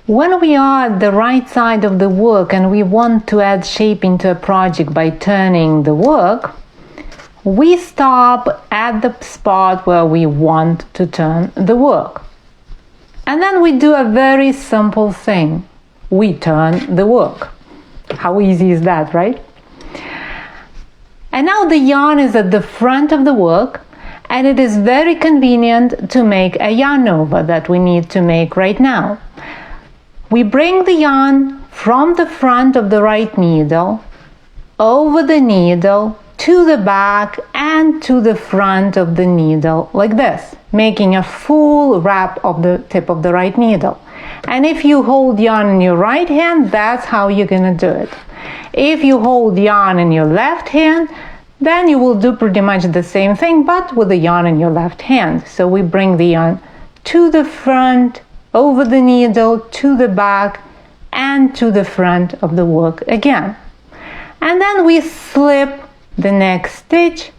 When we are at the right side of the work and we want to add shaping to a project by turning the work, we stop at the spot where we want to turn the work. And then we do a very simple thing. We turn the work. How easy is that, right? And now the yarn is at the front of the work, and it is very convenient to make a yarn over that we need to make right now. We bring the yarn from the front of the right needle, over the needle, to the back and to the front of the needle like this, making a full wrap of the tip of the right needle. And if you hold yarn in your right hand, that's how you're gonna do it. If you hold yarn in your left hand, then you will do pretty much the same thing, but with the yarn in your left hand. So we bring the yarn to the front, over the needle, to the back, and to the front of the work again. And then we slip the next stitch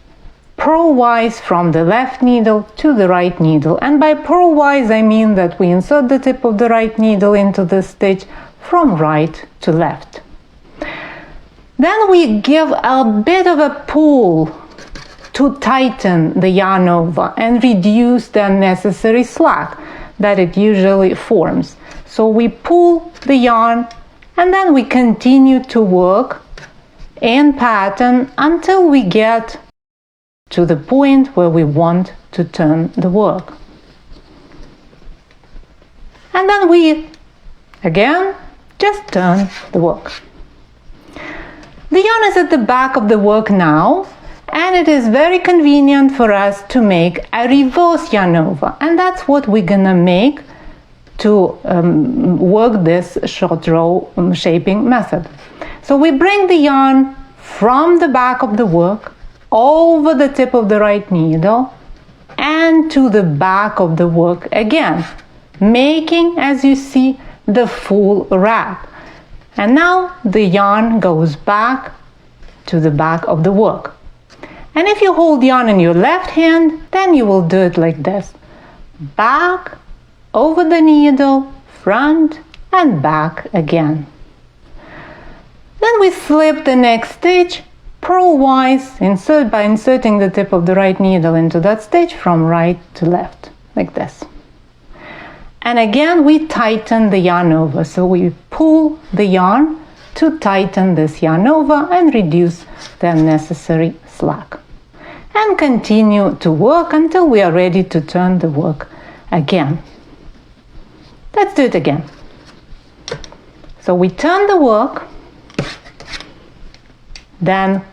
purlwise from the left needle to the right needle. And by purlwise I mean that we insert the tip of the right needle into the stitch from right to left. Then we give a bit of a pull to tighten the yarn over and reduce the unnecessary slack that it usually forms. So we pull the yarn and then we continue to work in pattern until we get to the point where we want to turn the work. And then we again just turn the work. The yarn is at the back of the work now, and it is very convenient for us to make a reverse yarn over, and that's what we're gonna make to work this short row shaping method. So we bring the yarn from the back of the work over the tip of the right needle and to the back of the work again, making, as you see, the full wrap. And now the yarn goes back to the back of the work. And if you hold yarn in your left hand, then you will do it like this. Back, over the needle, front, and back again. Then we slip the next stitch purlwise by inserting the tip of the right needle into that stitch from right to left, like this. And again we tighten the yarn over, so we pull the yarn to tighten this yarn over and reduce the unnecessary slack. And continue to work until we are ready to turn the work again. Let's do it again. So we turn the work, then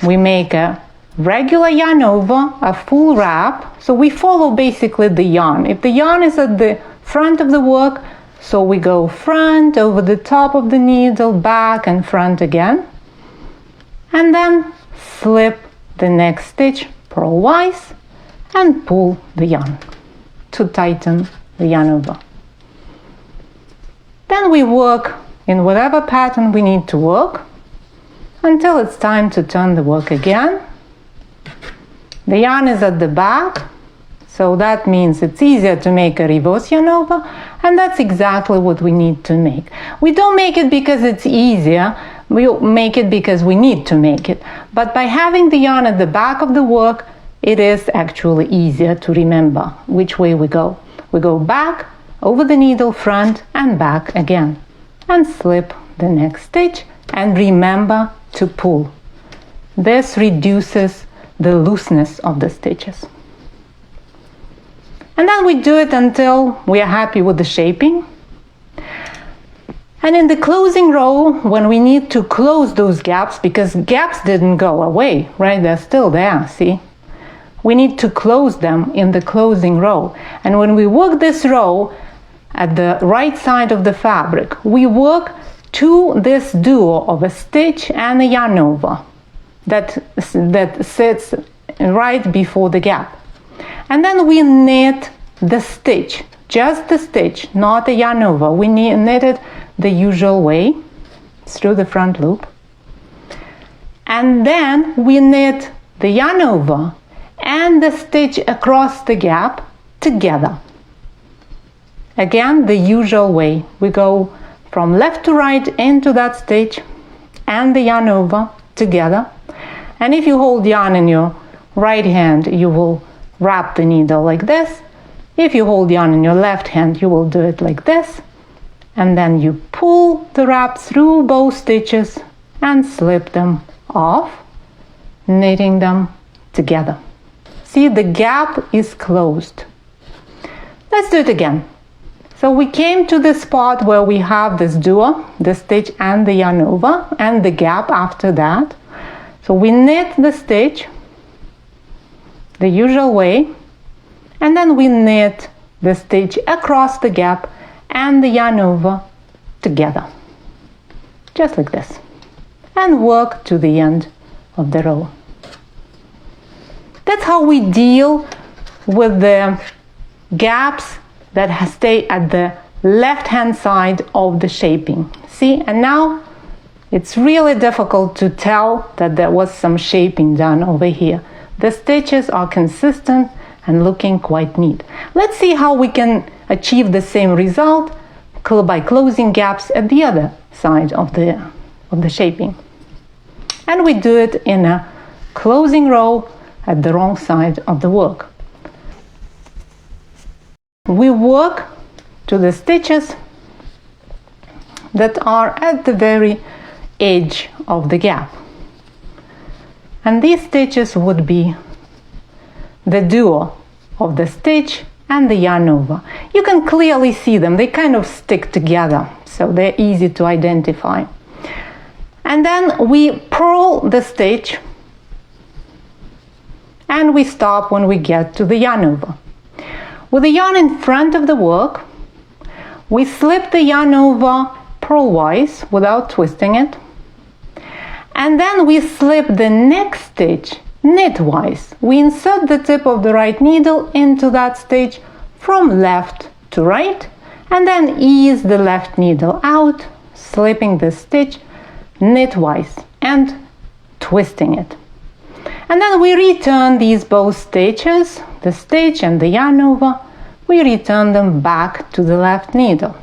we make a regular yarn over, a full wrap. So we follow basically the yarn. If the yarn is at the front of the work, so we go front, over the top of the needle, back and front again. And then slip the next stitch purlwise and pull the yarn to tighten the yarn over. Then we work in whatever pattern we need to work until it's time to turn the work again. The yarn is at the back, so that means it's easier to make a reverse yarn over, and that's exactly what we need to make. We don't make it because it's easier, we make it because we need to make it. But by having the yarn at the back of the work, it is actually easier to remember which way we go. We go back, over the needle, front, and back again. And slip the next stitch, and remember to pull. This reduces the looseness of the stitches. And then we do it until we are happy with the shaping. And in the closing row, when we need to close those gaps, because gaps didn't go away, right? They're still there, see? We need to close them in the closing row. And when we work this row at the right side of the fabric, we work to this duo of a stitch and a yarn over that sits right before the gap. And then we knit the stitch, just the stitch, not a yarn over. We knit it the usual way through the front loop. And then we knit the yarn over and the stitch across the gap together. again the usual way. We go from left to right into that stitch and the yarn over together. And if you hold yarn in your right hand, you will wrap the needle like this. If you hold yarn in your left hand, you will do it like this. And then you pull the wrap through both stitches and slip them off, knitting them together. See, the gap is closed. Let's do it again. So we came to the spot where we have this duo, the stitch and the yarn over, and the gap after that. So we knit the stitch the usual way, and then we knit the stitch across the gap and the yarn over together, just like this, and work to the end of the row. That's how we deal with the gaps that stay at the left hand side of the shaping. See, and now it's really difficult to tell that there was some shaping done over here. The stitches are consistent and looking quite neat. Let's see how we can achieve the same result by closing gaps at the other side of the shaping. And we do it in a closing row at the wrong side of the work. We work to the stitches that are at the very edge of the gap. And these stitches would be the duo of the stitch and the yarn over. You can clearly see them, they kind of stick together, so they're easy to identify. And then we purl the stitch and we stop when we get to the yarn over. With the yarn in front of the work, we slip the yarn over purlwise without twisting it, and then we slip the next stitch knitwise. We insert the tip of the right needle into that stitch from left to right, and then ease the left needle out, slipping the stitch knitwise and twisting it. And then we return these both stitches, the stitch and the yarn over, we return them back to the left needle.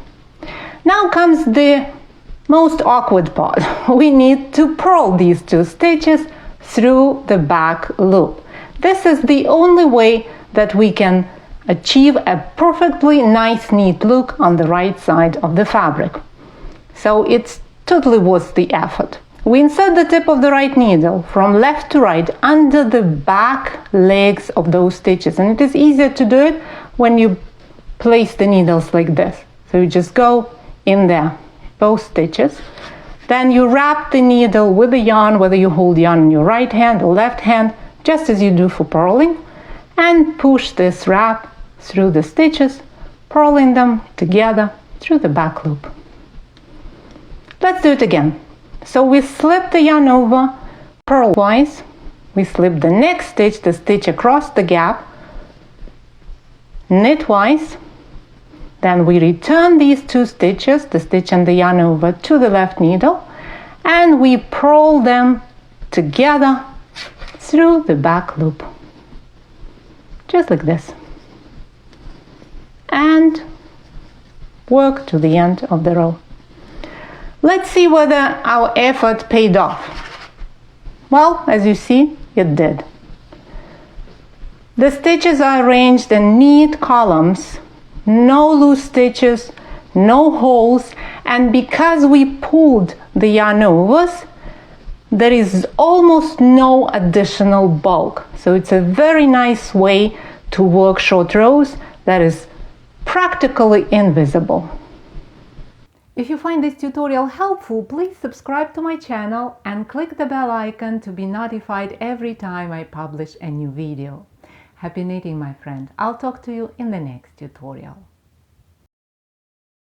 Now comes the most awkward part. We need to purl these two stitches through the back loop. This is the only way that we can achieve a perfectly nice neat look on the right side of the fabric. So it's totally worth the effort. We insert the tip of the right needle from left to right under the back legs of those stitches, and it is easier to do it when you place the needles like this. So you just go in there, both stitches. Then you wrap the needle with the yarn, whether you hold yarn in your right hand or left hand, just as you do for purling, and push this wrap through the stitches, purling them together through the back loop. Let's do it again. So we slip the yarn over purlwise, we slip the next stitch, the stitch across the gap, knitwise, then we return these two stitches, the stitch and the yarn over, to the left needle, and we purl them together through the back loop, just like this, and work to the end of the row. Let's see whether our effort paid off. Well, as you see, it did. The stitches are arranged in neat columns, no loose stitches, no holes, and because we pulled the yarn overs, there is almost no additional bulk. So it's a very nice way to work short rows that is practically invisible. If you find this tutorial helpful, please subscribe to my channel and click the bell icon to be notified every time I publish a new video. Happy knitting, my friend. I'll talk to you in the next tutorial.